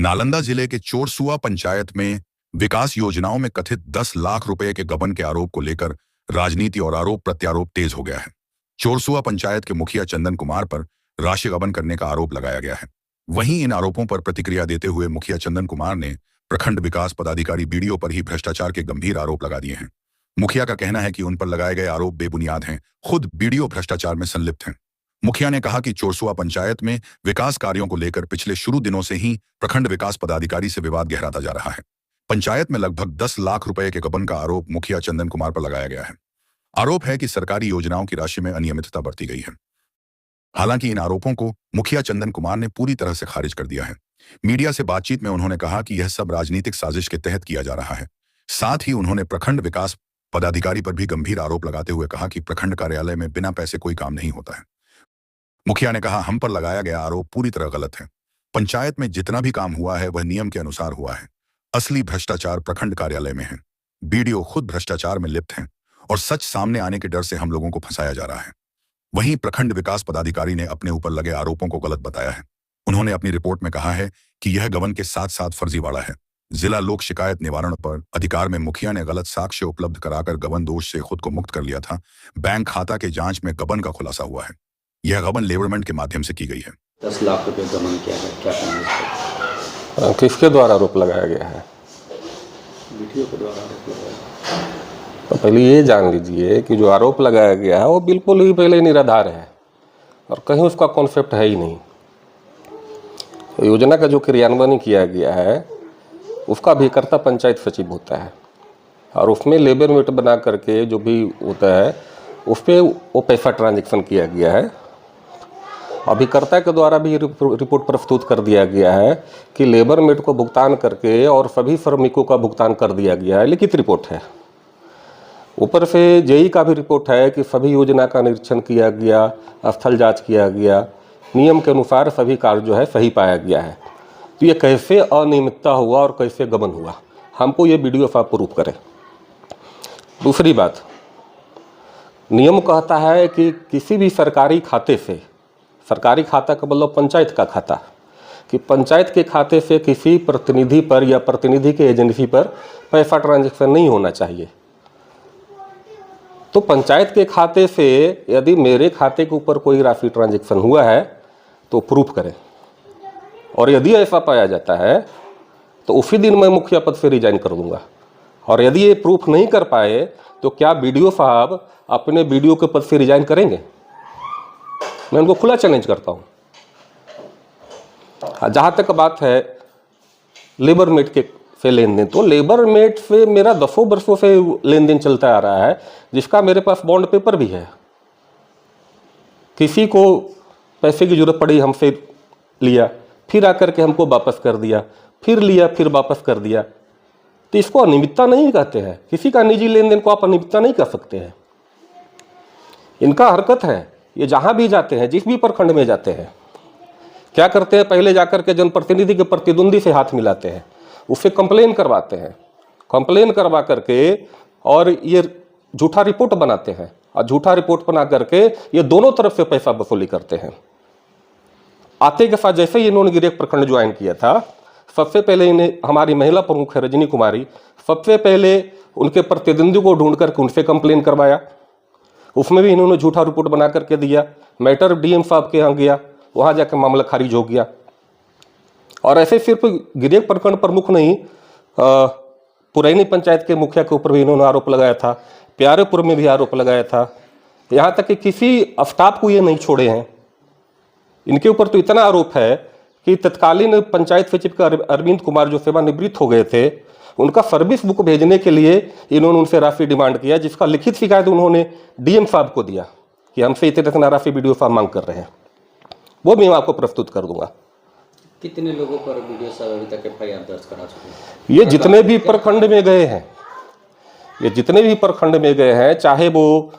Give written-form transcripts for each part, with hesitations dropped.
नालंदा जिले के चोरसुआ पंचायत में विकास योजनाओं में कथित 10 लाख रुपए के गबन के आरोप को लेकर राजनीति और आरोप प्रत्यारोप तेज हो गया है। चोरसुआ पंचायत के मुखिया चंदन कुमार पर राशि गबन करने का आरोप लगाया गया है। वहीं इन आरोपों पर प्रतिक्रिया देते हुए मुखिया चंदन कुमार ने प्रखंड विकास पदाधिकारी बीडीओ पर ही भ्रष्टाचार के गंभीर आरोप लगा दिए हैं। मुखिया का कहना है कि उन पर लगाए गए आरोप बेबुनियाद हैं, खुद बीडीओ भ्रष्टाचार में संलिप्त हैं। मुखिया ने कहा कि चोरसुआ पंचायत में विकास कार्यों को लेकर पिछले शुरू दिनों से ही प्रखंड विकास पदाधिकारी से विवाद गहराता जा रहा है। पंचायत में लगभग 10 लाख रुपए के गबन का आरोप मुखिया चंदन कुमार पर लगाया गया है। आरोप है कि सरकारी योजनाओं की राशि में अनियमितता बरती गई है। हालांकि इन आरोपों को मुखिया चंदन कुमार ने पूरी तरह से खारिज कर दिया है। मीडिया से बातचीत में उन्होंने कहा कि यह सब राजनीतिक साजिश के तहत किया जा रहा है। साथ ही उन्होंने प्रखंड विकास पदाधिकारी पर भी गंभीर आरोप लगाते हुए कहा कि प्रखंड कार्यालय में बिना पैसे कोई काम नहीं होता है। मुखिया ने कहा, हम पर लगाया गया आरोप पूरी तरह गलत है। पंचायत में जितना भी काम हुआ है वह नियम के अनुसार हुआ है। असली भ्रष्टाचार प्रखंड कार्यालय में है। बीडीओ खुद भ्रष्टाचार में लिप्त हैं और सच सामने आने के डर से हम लोगों को फंसाया जा रहा है। वहीं प्रखंड विकास पदाधिकारी ने अपने ऊपर लगे आरोपों को गलत बताया है। उन्होंने अपनी रिपोर्ट में कहा है कि यह गबन के साथ साथ फर्जीवाड़ा है। जिला लोक शिकायत निवारण पर अधिकार में मुखिया ने गलत साक्ष्य उपलब्ध कराकर गबन दोष से खुद को मुक्त कर लिया था। बैंक खाता के जांच में गबन का खुलासा हुआ है। यह गबन लेवरमेंट के माध्यम से की गई है। 10 लाख रुपए गबन किया है, क्या कहना है? किसके द्वारा आरोप लगाया गया है? बीडीओ के द्वारा आरोप लगाया। तो पहले ये जान लीजिए कि जो आरोप लगाया गया है वो बिल्कुल ही पहले निराधार है और कहीं उसका कॉन्सेप्ट है ही नहीं। तो योजना का जो क्रियान्वयन किया गया है उसका अभिकर्ता पंचायत सचिव होता है और उसमें लेबर मेट बना करके जो भी होता है उस पर वो पैसा ट्रांजेक्शन किया गया है। अभिकर्ता के द्वारा भी रिपोर्ट प्रस्तुत कर दिया गया है कि लेबर मेट को भुगतान करके और सभी श्रमिकों का भुगतान कर दिया गया है, लिखित रिपोर्ट है। ऊपर से जेई का भी रिपोर्ट है कि सभी योजना का निरीक्षण किया गया, स्थल जांच किया गया, नियम के अनुसार सभी कार्य जो है सही पाया गया है। तो ये कैसे अनियमितता हुआ और कैसे गबन हुआ, हमको ये वीडियो साहब प्रूफ करें। दूसरी बात, नियम कहता है कि किसी भी सरकारी खाते से, सरकारी खाता का मतलब पंचायत का खाता, कि पंचायत के खाते से किसी प्रतिनिधि पर या प्रतिनिधि के एजेंसी पर पैसा ट्रांजैक्शन नहीं होना चाहिए। तो पंचायत के खाते से यदि मेरे खाते के ऊपर कोई राशि ट्रांजैक्शन हुआ है तो प्रूफ करें, और यदि ऐसा पाया जाता है तो उसी दिन मैं मुखिया पद से रिजाइन कर दूंगा। और यदि ये प्रूफ नहीं कर पाए तो क्या बीडीओ साहब अपने बीडीओ के पद से रिजाइन करेंगे? मैं उनको खुला चैलेंज करता हूँ। जहाँ तक बात है लेबर मेट के से लेन देन, तो लेबर मेट से मेरा 10 वर्षों से लेन देन चलता आ रहा है, जिसका मेरे पास बॉन्ड पेपर भी है। किसी को पैसे की जरूरत पड़ी, हमसे लिया, फिर आकर के हमको वापस कर दिया, फिर लिया, फिर वापस कर दिया। तो इसको अनियमितता नहीं कहते हैं। किसी का निजी लेन देन को आप अनियमितता नहीं कह सकते हैं। इनका हरकत है, ये जहां भी जाते हैं, जिस भी प्रखंड में जाते हैं, क्या करते हैं, पहले जाकर के जनप्रतिनिधि के प्रतिद्वंदी से हाथ मिलाते हैं, उससे कंप्लेन करवाते हैं, कंप्लेन करवा करके और ये झूठा रिपोर्ट बनाते हैं, और झूठा रिपोर्ट बना करके ये दोनों तरफ से पैसा वसूली करते हैं। आते के साथ जैसे ही इन्होंने गिरियक प्रखंड ज्वाइन किया था, सबसे पहले इन्हें हमारी महिला प्रमुख है रजनी कुमारी, सबसे पहले उनके प्रतिद्वंदी को ढूंढ करके उनसे कंप्लेन करवाया। उसमें भी इन्होंने झूठा रिपोर्ट बना करके दिया। मैटर डीएम साहब के यहाँ गया, वहाँ जाकर मामला खारिज हो गया। और ऐसे सिर्फ गिरियक प्रखंड प्रमुख नहीं, पुरैनी पंचायत के मुखिया के ऊपर भी इन्होंने आरोप लगाया था, प्यारेपुर में भी आरोप लगाया था। यहाँ तक कि किसी स्टाफ को ये नहीं छोड़े हैं। इनके ऊपर तो इतना आरोप है कि तत्कालीन पंचायत सचिव का अरविंद कुमार जो सेवानिवृत्त हो गए थे, उनका सर्विस बुक भेजने के लिए इन्होंने उनसे राशि डिमांड किया, जिसका लिखित शिकायत उन्होंने डीएम साहब को दिया कि हमसे इतना राशि बीडीओ साहब मांग कर रहे हैं। वो मैं आपको प्रस्तुत कर दूंगा। कितने लोगों पर बीडीओ साहब अभी तक एफआईआर दर्ज करा चुके हैं? ये जितने भी प्रखंड में गए हैं, ये जितने भी प्रखंड में गए हैं, चाहे वो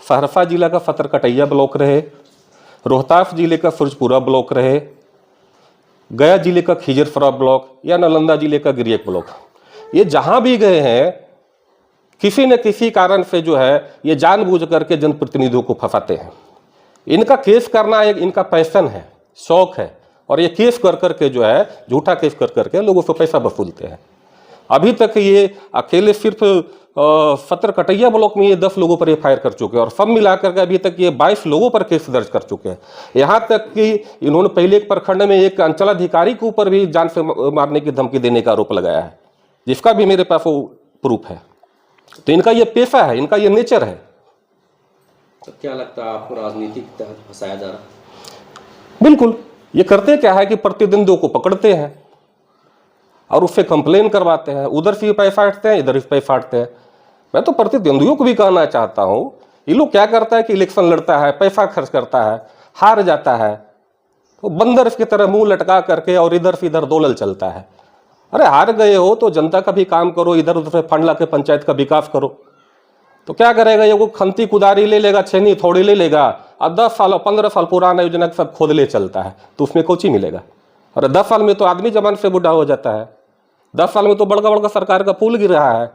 सहरसा जिला का फतरकटैया ब्लॉक रहे, रोहतास जिले का सूरजपुरा ब्लॉक रहे, गया जिले का खिजरसरा ब्लॉक या नालंदा जिले का गिरियक ब्लॉक, ये जहां भी गए हैं किसी न किसी कारण से जो है ये जानबूझ करके जनप्रतिनिधियों को फंसाते हैं। इनका केस करना एक इनका पैशन है, शौक है, और ये केस कर करके जो है झूठा केस कर करके लोगों से पैसा वसूलते हैं। अभी तक ये अकेले सिर्फ सत्र कटैया ब्लॉक में ये 10 लोगों पर एफआईआर कर चुके हैं और सब मिलाकर के अभी तक ये 22 लोगों पर केस दर्ज कर चुके हैं। यहाँ तक कि इन्होंने पहले एक प्रखंड में एक अंचलाधिकारी के ऊपर भी जान से मारने की धमकी देने का आरोप लगाया है, जिसका भी मेरे पास वो प्रूफ है। तो इनका ये पेशा है, इनका ये नेचर है। तो क्या लगता है आपको राजनीति के तहत फंसाया जा रहा है? बिल्कुल। ये करते क्या है कि प्रतिद्वंदी को पकड़ते हैं और उससे कंप्लेन करवाते हैं, उधर से पैसा फाटते हैं, इधर से पैसा फाटते हैं। मैं तो प्रतिद्वंदियों को भी कहना चाहता हूं, ये लोग क्या करता है कि इलेक्शन लड़ता है, पैसा खर्च करता है, हार जाता है तो बंदर की तरह मुंह लटका करके और इधर से इधर दोलल चलता है। अरे हार गए हो तो जनता का भी काम करो, इधर उधर से फंड ला के पंचायत का विकास करो। तो क्या करेगा, ये खंती कुदारी ले लेगा, छेनी थोड़ी ले लेगा और 10 साल और 15 साल पुराना योजना सब खोद ले चलता है, तो उसमें कोची मिलेगा। और 10 साल में तो आदमी जमान से बुढ़ा हो जाता है। 10 साल में तो बड़का बड़का सरकार का पुल गिर रहा है।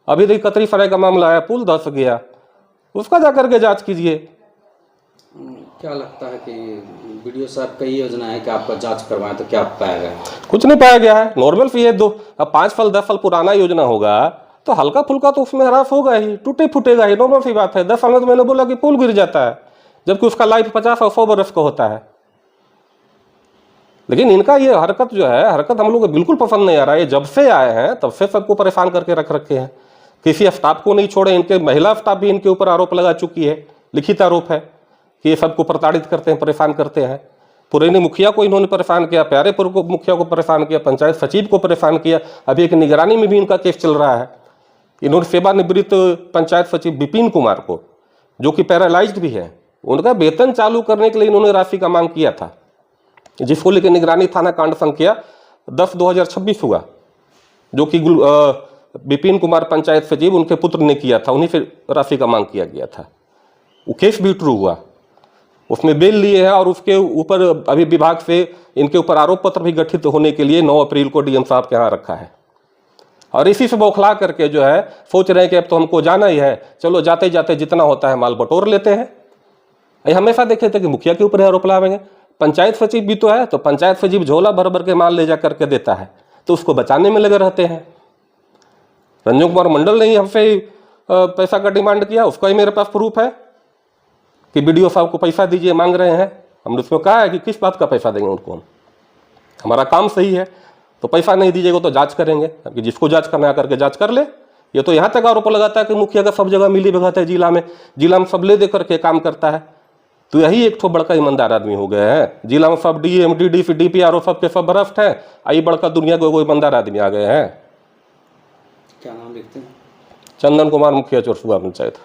अभी देखिए कतरी सराय का मामला है, पुल धस गया, उसका जाकर के जांच कीजिए। क्या लगता है कि वीडियो साहब कई योजना है कि आपका जांच करवाएं तो क्या पाया गया? कुछ नहीं पाया गया है। नॉर्मल फी है, 5 साल 10 साल पुराना योजना होगा तो हल्का फुल्का तो उसमें ह्रास होगा ही, टूटे फूटेगा ही, नॉर्मल सी बात है। 10 साल में तो मैंने बोला कि पुल गिर जाता है, जबकि उसका लाइफ 50 और 100 बरस का होता है। लेकिन इनका ये हरकत जो है, हरकत हम लोग को बिल्कुल पसंद नहीं आ रहा है। जब से आए हैं तब से सबको परेशान करके रख रखे हैं, किसी स्टाफ को नहीं छोड़े। इनके महिला स्टाफ भी इनके ऊपर आरोप लगा चुकी है, लिखित आरोप है कि ये सबको प्रताड़ित करते हैं, परेशान करते हैं। पुराने मुखिया को इन्होंने परेशान किया, प्यारेपुर को मुखिया को परेशान किया, पंचायत सचिव को परेशान किया। अभी एक निगरानी में भी इनका केस चल रहा है। इन्होंने सेवानिवृत्त पंचायत सचिव विपिन कुमार को, जो कि पैरालाइज्ड भी है, उनका वेतन चालू करने के लिए इन्होंने राशि का मांग किया था, जिसको लेकर निगरानी थाना कांड संख्या 10/2026 हुआ, जो कि विपिन कुमार पंचायत सचिव उनके पुत्र ने किया था, उन्हीं से राशि का मांग किया गया था। वो केस भी ट्रू हुआ, उसमें बेल लिए है और उसके ऊपर अभी विभाग से इनके ऊपर आरोप पत्र भी गठित होने के लिए 9 अप्रैल को डीएम साहब के यहाँ रखा है। और इसी से बौखला करके जो है सोच रहे हैं कि अब तो हमको जाना ही है, चलो जाते जाते जितना होता है माल बटोर लेते हैं। ये हमेशा देखे थे कि मुखिया के ऊपर आरोप लगाएंगे। पंचायत सचिव भी तो है, तो पंचायत सचिव झोला भर भर के माल ले जा करके देता है, तो उसको बचाने में लगे रहते हैं। रंजन कुमार मंडल ने ही हमसे पैसा का डिमांड किया, उसका ही मेरे पास प्रूफ है कि बीडीओ साहब को पैसा दीजिए मांग रहे हैं। हमने उसमें कहा है कि किस बात का पैसा देंगे उनको, हम हमारा काम सही है, तो पैसा नहीं दीजिएगा तो जांच करेंगे, कि जिसको जांच करना करके जांच कर ले। ये तो यहाँ तक आरोप लगाता है कि मुखिया का सब जगह मिली भगत है, जिला में सब ले दे करके काम करता है। तो यही एक ठो बड़का ईमानदार आदमी हो गए हैं। जिला में सब डीएम डीडीपी डीपीआरओ सब के सब भ्रष्ट है, आई बड़का दुनिया को कोई ईमानदार आदमी आ गए हैं। क्या नाम लिखते हैं? चंदन कुमार, मुखिया चोरसुआ पंचायत।